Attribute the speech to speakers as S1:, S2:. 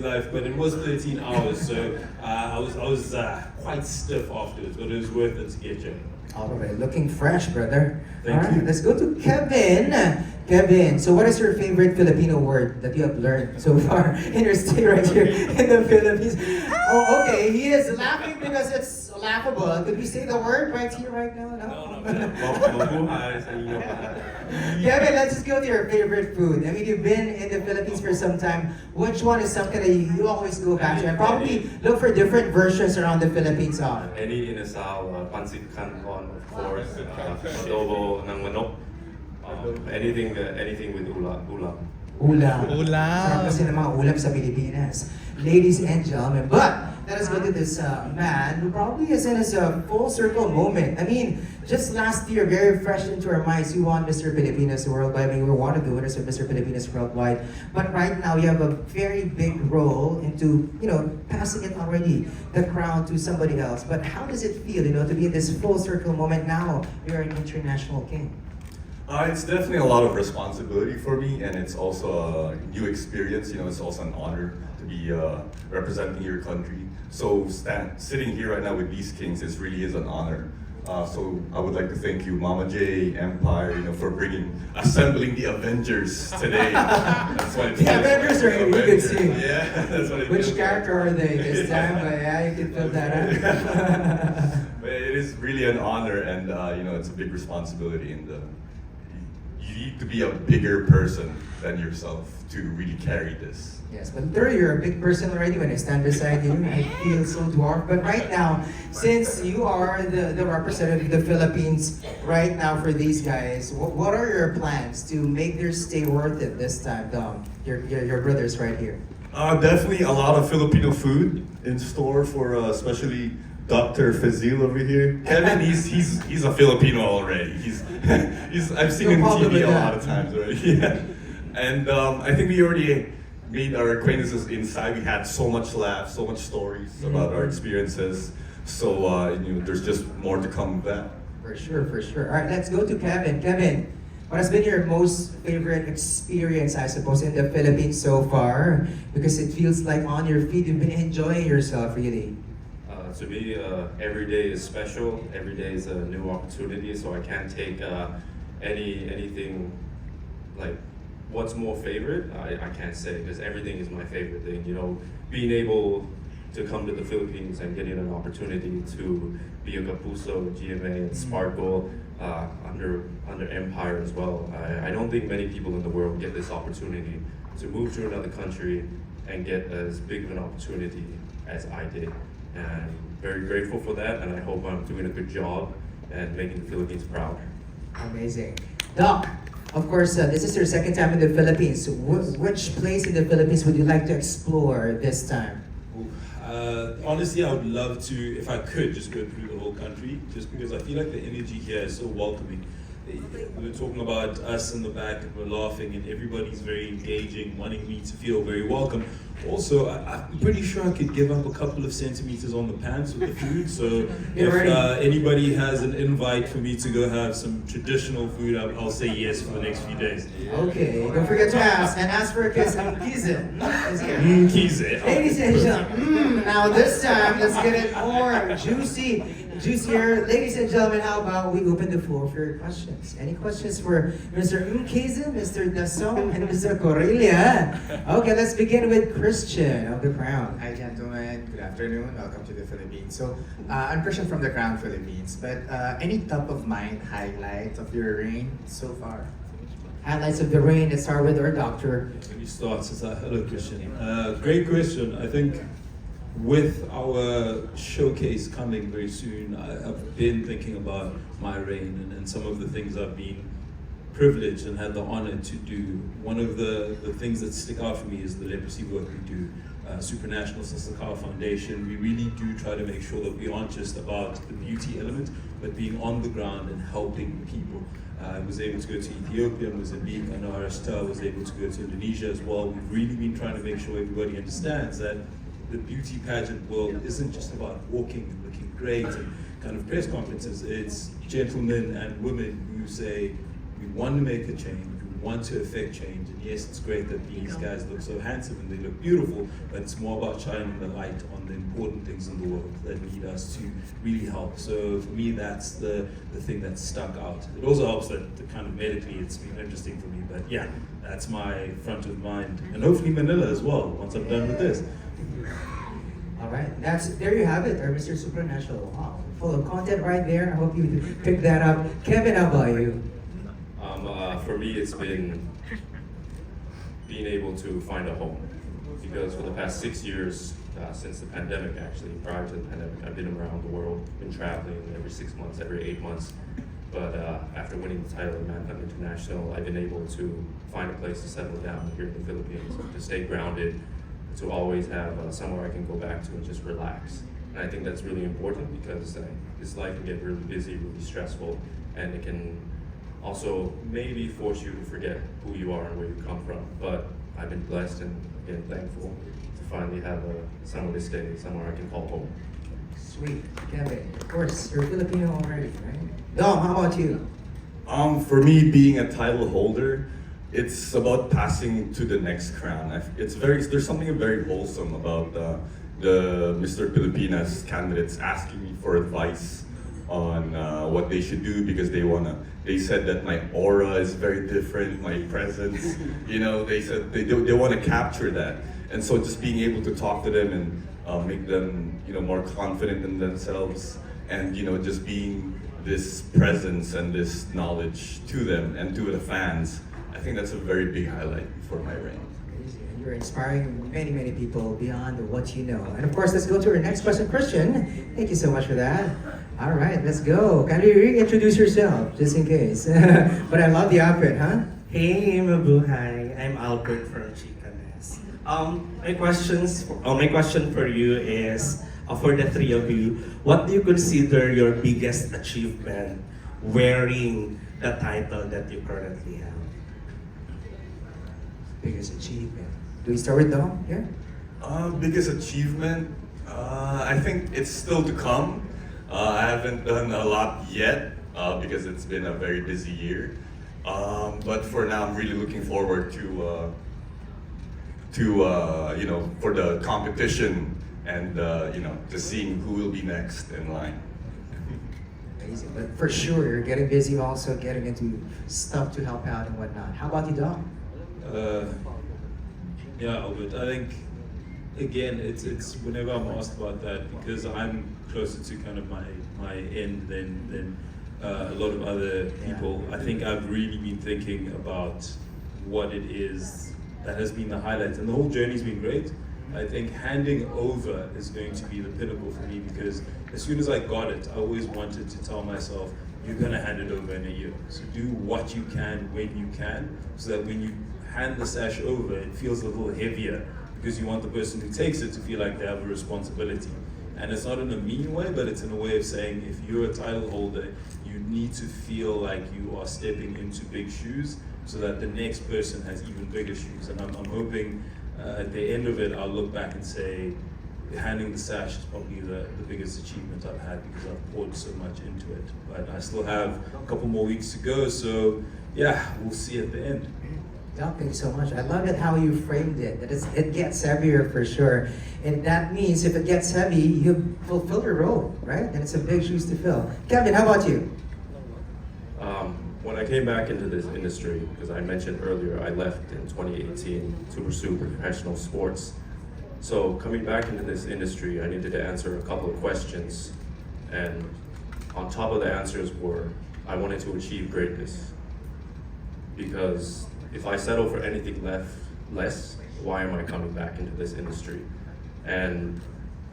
S1: life, but it was 13 hours, so I was quite stiff afterwards, but it was worth it to get you.
S2: All right, looking fresh, brother.
S1: Thank
S2: All right,
S1: you.
S2: let's go to Kevin. Kevin, so what is your favorite Filipino word that you have learned so far in your stay right here in the Philippines? Oh, okay, he is laughing because it's laughable. Could we say the word right here, right now?
S1: No, mabuhay sa inyo lahat.
S2: Kevin, let's just go to your favorite food. I mean, you've been in the Philippines for some time. Which one is something that you always go back to? And probably look for different versions around the Philippines on.
S3: Any inasal, pancit canton, of course, adobo ng manok, anything with ulam.
S2: Ulam.
S4: Ulam.
S2: Sarap kasi ng mga ulam sa Pilipinas. Ladies and gentlemen, but let us go to this man who probably is in his full circle moment. I mean, just last year, very fresh into our minds, you won Mr. Pilipinas Worldwide. I mean, we were one of the winners of Mr. Pilipinas Worldwide. But right now, you have a very big role into, passing it already, the crown to somebody else. But how does it feel, to be in this full circle moment now? You're an international king.
S5: It's definitely a lot of responsibility for me, and it's also a new experience. It's also an honor to be representing your country. So sitting here right now with these kings, it really is an honor. So I would like to thank you, Mama J, Empire, for assembling the Avengers today. That's what it
S2: The Avengers are here, you can see.
S5: Yeah, that's what it
S2: Which
S5: feels like.
S2: character are they this time? Yeah, you can fill that out.
S5: But it is really an honor, and it's a big responsibility, and you need to be a bigger person than yourself to really carry this.
S2: Yes, but there you're a big person already when I stand beside you. I feel so dwarfed. But right now, since you are the representative of the Philippines right now for these guys, what are your plans to make their stay worth it this time, Dom? Your brothers right here.
S5: Definitely a lot of Filipino food in store for especially Dr. Fazil over here. Kevin, he's a Filipino already. I've seen him
S2: No
S5: on
S2: problem
S5: TV
S2: with
S5: a
S2: that.
S5: lot of times already. Yeah. And I think we already made our acquaintances inside. We had so much laughs, so much stories about our experiences. So there's just more to come with that.
S2: For sure, for sure. All right, let's go to Kevin. Kevin, what has been your most favorite experience, I suppose, in the Philippines so far? Because it feels like on your feet, you've been enjoying yourself, really.
S3: To me, every day is special. Every day is a new opportunity. So I can't take anything like what's more favorite. I can't say because everything is my favorite thing. Being able to come to the Philippines and getting an opportunity to be a Kapuso, GMA, and Sparkle under Empire as well. I don't think many people in the world get this opportunity to move to another country and get as big of an opportunity as I did. And very grateful for that, and I hope I'm doing a good job and making the Philippines proud.
S2: Amazing. Doc, of course, this is your second time in the Philippines. Which place in the Philippines would you like to explore this time?
S1: Honestly, I would love to, if I could, just go through the whole country, just because I feel like the energy here is so welcoming. We were talking about us in the back, and we're laughing, and everybody's very engaging, wanting me to feel very welcome. Also, I'm pretty sure I could give up a couple of centimeters on the pants with the food, so if anybody has an invite for me to go have some traditional food, I'll say yes for the next few days.
S2: Okay, don't forget to ask. And ask for a kiss. Kize is here.
S1: Kize.
S2: Ladies and gentlemen, now this time, let's get it more juicier. Ladies and gentlemen, how about we open the floor for your questions? Any questions for Mr. Kize, Mr. Dasong, and Mr. Correlia? Okay, let's begin with Christian of the Crown.
S4: Hi gentlemen, good afternoon, welcome to the Philippines. So, I'm Christian from the Crown Philippines, but any top of mind highlights of your reign so far?
S2: Highlights of the reign. Let's start with our doctor.
S1: Let me start. Hello, Christian. Great question. I think with our showcase coming very soon, I've been thinking about my reign and some of the things I've been privileged and had the honor to do. One of the things that stick out for me is the leprosy work we do. Supranational Sister Car Foundation, we really do try to make sure that we aren't just about the beauty element, but being on the ground and helping people. I was able to go to Ethiopia, Mozambique, I know Arashta was able to go to Indonesia as well. We've really been trying to make sure everybody understands that the beauty pageant world isn't just about walking and looking great and kind of press conferences. It's gentlemen and women who say, we want to make a change, we want to affect change. And yes, it's great that these guys look so handsome and they look beautiful, but it's more about shining the light on the important things in the world that need us to really help. So for me, that's the thing that stuck out. It also helps that the kind of medically it's been interesting for me, but yeah, that's my front of mind. And hopefully Manila as well, once I'm done with this.
S2: All right, there you have it, our Mr. Supranational. Wow, full of content right there. I hope you picked that up. Kevin, how about you?
S3: For me, it's been being able to find a home, because for the past 6 years, since the pandemic actually, prior to the pandemic, I've been around the world, been traveling every 6 months, every 8 months. But after winning the title of Manhunt International, I've been able to find a place to settle down here in the Philippines, to stay grounded, to always have somewhere I can go back to and just relax. And I think that's really important, because this life can get really busy, really stressful, and it can also maybe force you to forget who you are and where you come from. But I've been blessed and again thankful to finally have somewhere to stay, somewhere I can call home.
S2: Sweet, Kevin. Of course, you're Filipino already, right? Dom, how about you?
S5: For me, being a title holder, it's about passing to the next crown. There's something very wholesome about the Mr. Pilipinas candidates asking me for advice on what they should do, because they said that my aura is very different, my presence, they said they want to capture that. And so just being able to talk to them and make them, more confident in themselves, and, just being this presence and this knowledge to them and to the fans, I think that's a very big highlight for my reign.
S2: And you're inspiring many, many people beyond what you know. And of course, let's go to our next question. Christian, thank you so much for that. All right, let's go. Can you reintroduce yourself, just in case? But I love the outfit, huh?
S6: Hey, mabuhay. I'm Albert from Chicanes. My question for you is, for the three of you, what do you consider your biggest achievement wearing the title that you currently have?
S2: Biggest achievement. Do we start with Dom here?
S5: Biggest achievement, I think it's still to come. I haven't done a lot yet because it's been a very busy year. But for now, I'm really looking forward to for the competition and just seeing who will be next in line.
S2: Amazing. But for sure, you're getting busy also getting into stuff to help out and whatnot. How about you, Dom?
S1: Yeah, Albert, I think, again, it's whenever I'm asked about that, because I'm closer to kind of my end than a lot of other people, I think I've really been thinking about what it is that has been the highlight. And the whole journey's been great. I think handing over is going to be the pinnacle for me, because as soon as I got it, I always wanted to tell myself, you're going to hand it over in a year. So do what you can when you can, so that when you hand the sash over, it feels a little heavier, because you want the person who takes it to feel like they have a responsibility. And it's not in a mean way, but it's in a way of saying, if you're a title holder, you need to feel like you are stepping into big shoes, so that the next person has even bigger shoes. And I'm hoping at the end of it, I'll look back and say, handing the sash is probably the biggest achievement I've had, because I've poured so much into it. But I still have a couple more weeks to go, so yeah, we'll see at the end.
S2: Dom, thank you so much. I love it how you framed it. That it gets heavier for sure. And that means if it gets heavy, you fulfill your role, right? And it's a big shoes to fill. Kevin, how about you?
S3: When I came back into this industry, because I mentioned earlier, I left in 2018 to pursue professional sports. So coming back into this industry, I needed to answer a couple of questions. And on top of the answers were, I wanted to achieve greatness. Because if I settle for anything less, why am I coming back into this industry? And